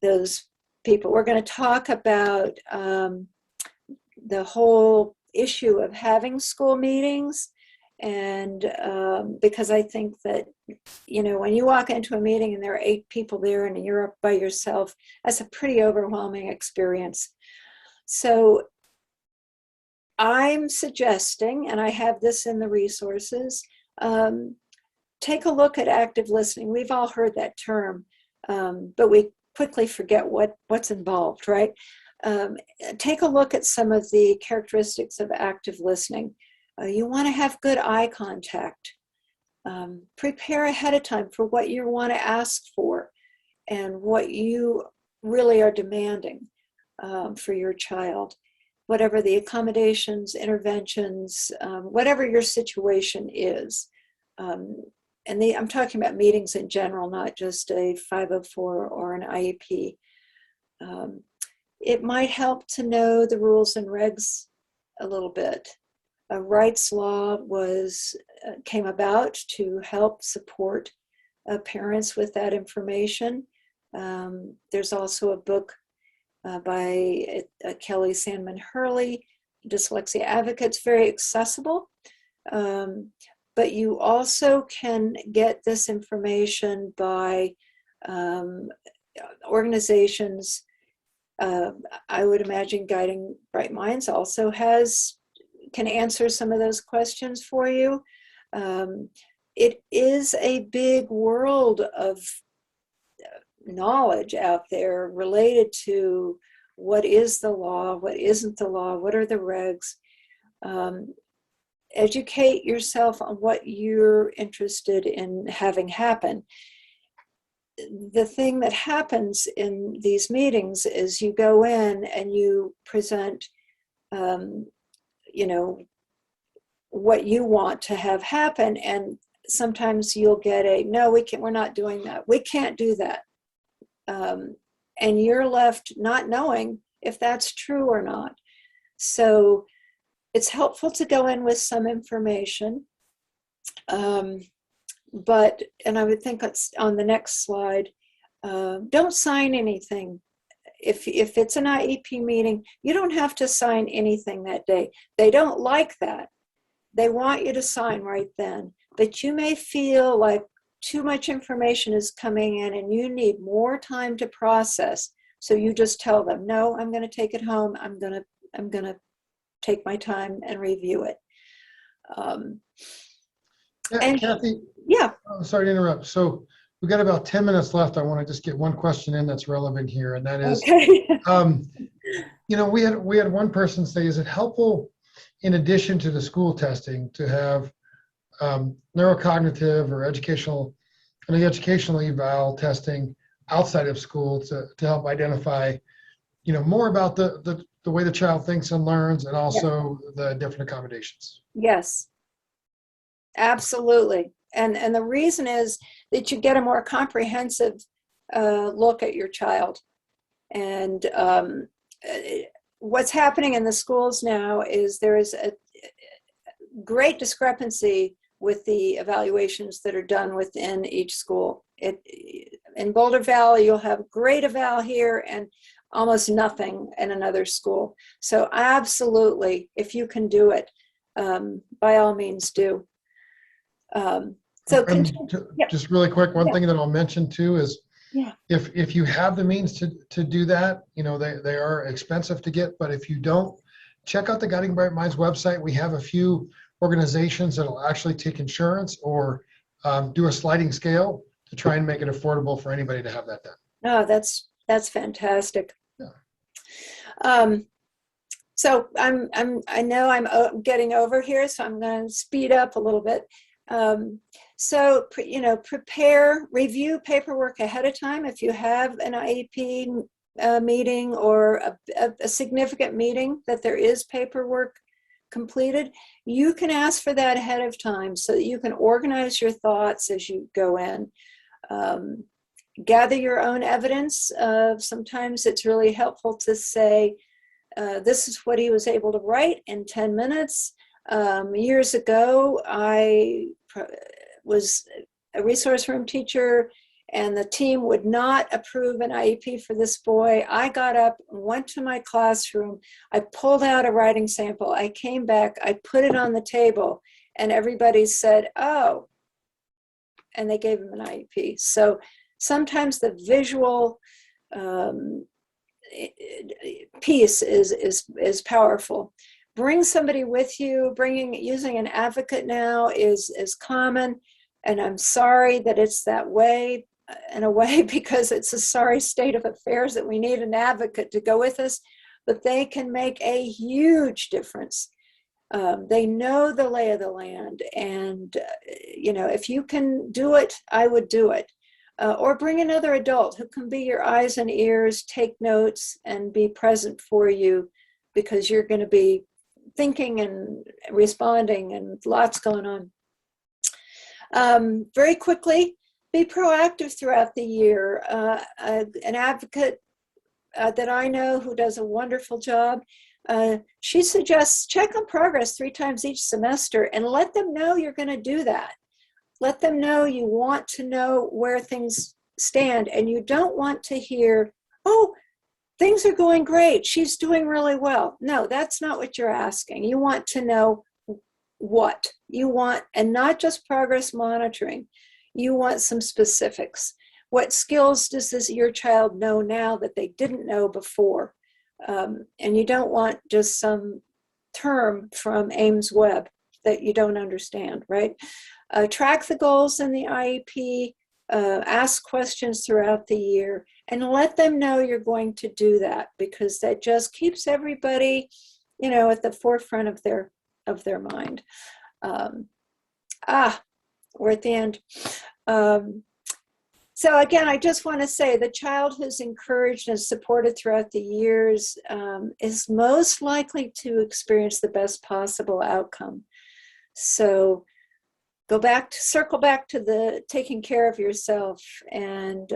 those people. We're going to talk about the whole issue of having school meetings. And because I think that, when you walk into a meeting and there are 8 people there and you're up by yourself, that's a pretty overwhelming experience. So I'm suggesting, and I have this in the resources, take a look at active listening. We've all heard that term, but we quickly forget what's involved, right? Take a look at some of the characteristics of active listening. You want to have good eye contact. Prepare ahead of time for what you want to ask for and what you really are demanding for your child. Whatever the accommodations, interventions, whatever your situation is. I'm talking about meetings in general, not just a 504 or an IEP. It might help to know the rules and regs a little bit. A rights law came about to help support parents with that information. There's also a book by Kelly Sandman Hurley, Dyslexia Advocates, very accessible. But you also can get this information by organizations. I would imagine Guiding Bright Minds also can answer some of those questions for you. It is a big world of knowledge out there related to what is the law, what isn't the law, what are the regs. Educate yourself on what you're interested in having happen. The thing that happens in these meetings is you go in and you present, what you want to have happen, and sometimes you'll get no, we're not doing that. We can't do that. And you're left not knowing if that's true or not. So it's helpful to go in with some information. And I would think it's on the next slide, don't sign anything. If it's an IEP meeting, you don't have to sign anything that day. They don't like that. They want you to sign right then. But you may feel like too much information is coming in and you need more time to process. So you just tell them, no, I'm going to take it home. I'm going to take my time and review it. Kathy? Yeah. Oh, sorry to interrupt. So we've got about 10 minutes left. I want to just get one question in that's relevant here, and that is, okay. we had one person say, is it helpful in addition to the school testing to have neurocognitive or educational eval testing outside of school to help identify, more about the way the child thinks and learns, and also the different accommodations? Yes, absolutely. And the reason is that you get a more comprehensive look at your child. And what's happening in the schools now is there is a great discrepancy with the evaluations that are done within each school. In Boulder Valley, you'll have great eval here and almost nothing in another school. So absolutely, if you can do it, by all means do. Just really quick, one thing that I'll mention too is, if you have the means to do that, they are expensive to get, but if you don't, check out the Guiding Bright Minds website. We have a few organizations that will actually take insurance or do a sliding scale to try and make it affordable for anybody to have that done. Oh, that's fantastic. Yeah. So I know I'm getting over here, so I'm going to speed up a little bit. So, review paperwork ahead of time. If you have an IEP meeting or a significant meeting that there is paperwork completed, you can ask for that ahead of time so that you can organize your thoughts as you go in. Gather your own evidence. Sometimes it's really helpful to say, this is what he was able to write in 10 minutes. Years ago, I was a resource room teacher and the team would not approve an IEP for this boy. I got up, went to my classroom, I pulled out a writing sample, I came back, I put it on the table, and everybody said, oh, and they gave him an IEP. So sometimes the visual piece is powerful. Bring somebody with you. Using an advocate now is common, and I'm sorry that it's that way, in a way, because it's a sorry state of affairs that we need an advocate to go with us, but they can make a huge difference. They know the lay of the land, and if you can do it, I would do it. Or bring another adult who can be your eyes and ears, take notes, and be present for you, because you're going to be thinking and responding and lots going on. Very quickly, be proactive throughout the year. An advocate that I know who does a wonderful job, she suggests check on progress 3 times each semester and let them know you're going to do that. Let them know you want to know where things stand, and you don't want to hear, oh, things are going great, she's doing really well. No, that's not what you're asking. You want to know what you want, and not just progress monitoring. You want some specifics. What skills does your child know now that they didn't know before? And you don't want just some term from Ames Webb that you don't understand, right? Track the goals in the IEP, ask questions throughout the year, and let them know you're going to do that, because that just keeps everybody, at the forefront of their mind. We're at the end. So again, I just want to say the child who's encouraged and supported throughout the years is most likely to experience the best possible outcome. So circle back to the taking care of yourself, and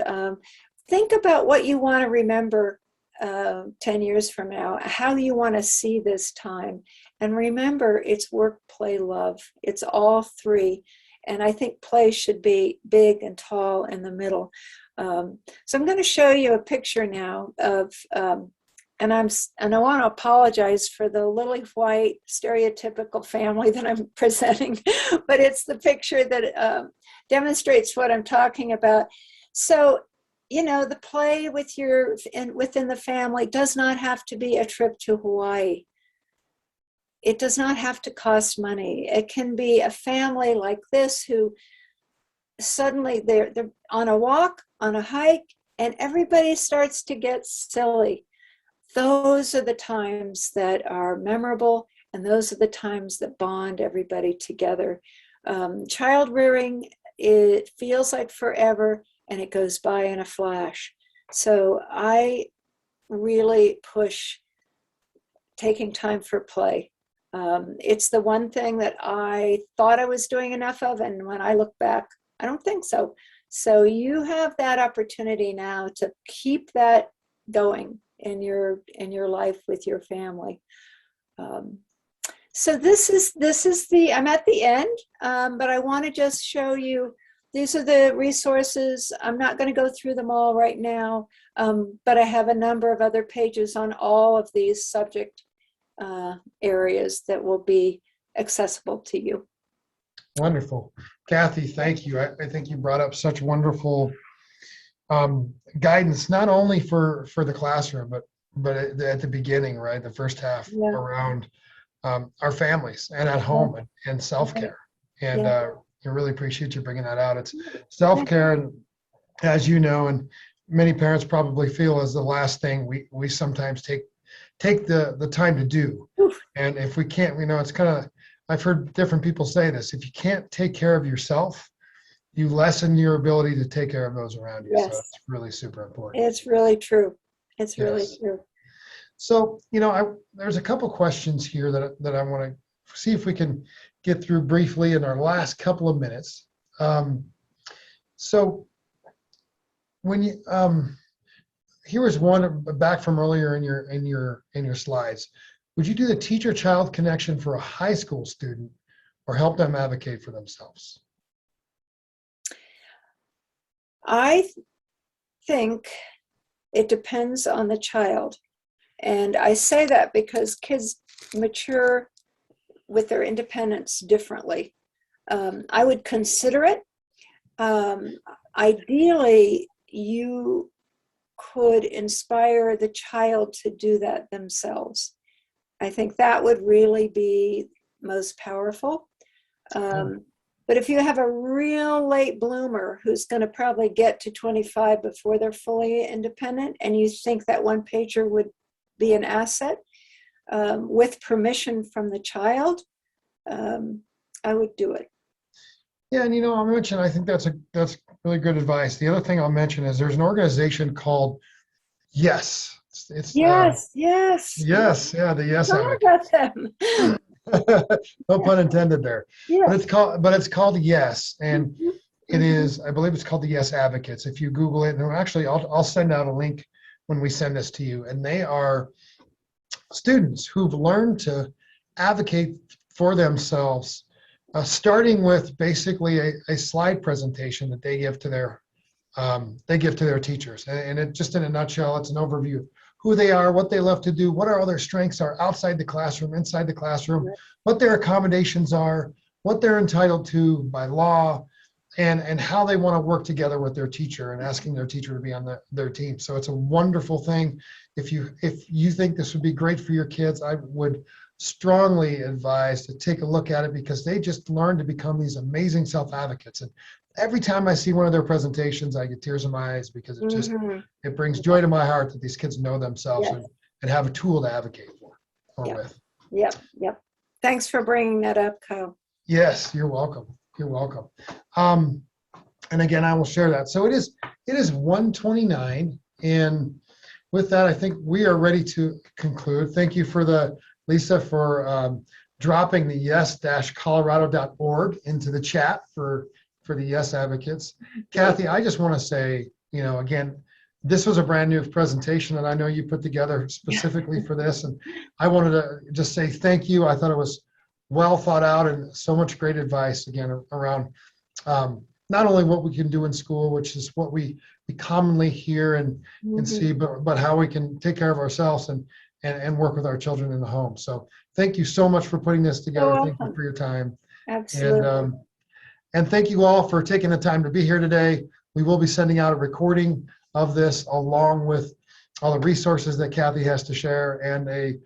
think about what you want to remember 10 years from now, how you want to see this time. And remember, it's work, play, love. It's all 3. And I think play should be big and tall in the middle. So I'm going to show you a picture now of, and I want to apologize for the lily white stereotypical family that I'm presenting, but it's the picture that demonstrates what I'm talking about. So, the play within the family does not have to be a trip to Hawaii. It does not have to cost money. It can be a family like this who suddenly they're on a walk, on a hike, and everybody starts to get silly. Those are the times that are memorable, and those are the times that bond everybody together. Child rearing, it feels like forever, and it goes by in a flash. So I really push taking time for play. It's the one thing that I thought I was doing enough of, and when I look back, I don't think so. So you have that opportunity now to keep that going in your life with your family. So this is I'm at the end, but I want to just show you, these are the resources. I'm not going to go through them all right now, but I have a number of other pages on all of these subject areas that will be accessible to you. Wonderful. Kathy, thank you. I think you brought up such wonderful guidance, not only for the classroom, but at the beginning, right? The first half around our families and at home and self-care. And I really appreciate you bringing that out. It's self-care, and as you know, and many parents probably feel, is the last thing we sometimes take the time to do. And if we can't, it's kind of, I've heard different people say this, if you can't take care of yourself, you lessen your ability to take care of those around you. So it's really super important. It's really true. It's really true. So, there's a couple questions here that I want to see if we can get through briefly in our last couple of minutes. So when you, here was one back from earlier in your slides. Would you do the teacher-child connection for a high school student, or help them advocate for themselves? I think it depends on the child. And I say that because kids mature with their independence differently. I would consider it. Ideally, you could inspire the child to do that themselves. I think that would really be most powerful. But if you have a real late bloomer who's going to probably get to 25 before they're fully independent, and you think that one pager would be an asset, with permission from the child, I would do it. Yeah, and I'll mention, I think that's really good advice. The other thing I'll mention is there's an organization called Yes. It's Yes. Yes, yeah, the Yes Talk Advocates. about them. No pun intended there. Yeah. But it's called Yes, and Mhm. it is, I believe it's called the Yes Advocates. If you Google it, and actually I'll send out a link when we send this to you. And they are students who've learned to advocate for themselves, starting with basically a slide presentation that they give to their teachers. And it just in a nutshell, it's an overview of who they are, what they love to do, what all their strengths are outside the classroom, inside the classroom, what their accommodations are, what they're entitled to by law, and how they want to work together with their teacher and asking their teacher to be on their team. So it's a wonderful thing. If you think this would be great for your kids, I would strongly advise to take a look at it, because they just learn to become these amazing self-advocates. And every time I see one of their presentations, I get tears in my eyes, because it brings joy to my heart that these kids know themselves and have a tool to advocate for or with. Yep. Thanks for bringing that up, Kyle. Yes, you're welcome. You're welcome. And again, I will share that. So it is 1:29, and with that, I think we are ready to conclude. Thank you Lisa for dropping the yes-colorado.org into the chat for the Yes Advocates. Kathy, I just want to say, again, this was a brand new presentation that I know you put together specifically for this, and I wanted to just say thank you. I thought it was well thought out and so much great advice, again, around not only what we can do in school, which is what we commonly hear and see, but how we can take care of ourselves and work with our children in the home. So thank you so much for putting this together. Thank you for your time. Absolutely. And thank you all for taking the time to be here today. We will be sending out a recording of this along with all the resources that Kathy has to share, and a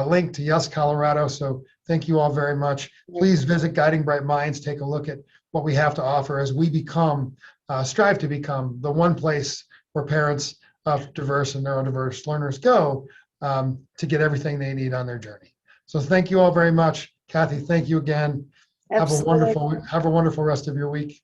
link to Yes Colorado. So thank you all very much. Please visit Guiding Bright Minds. Take a look at what we have to offer as we strive to become the one place where parents of diverse and neurodiverse learners go to get everything they need on their journey. So thank you all very much. Kathy, thank you again. Absolutely. Have a wonderful rest of your week.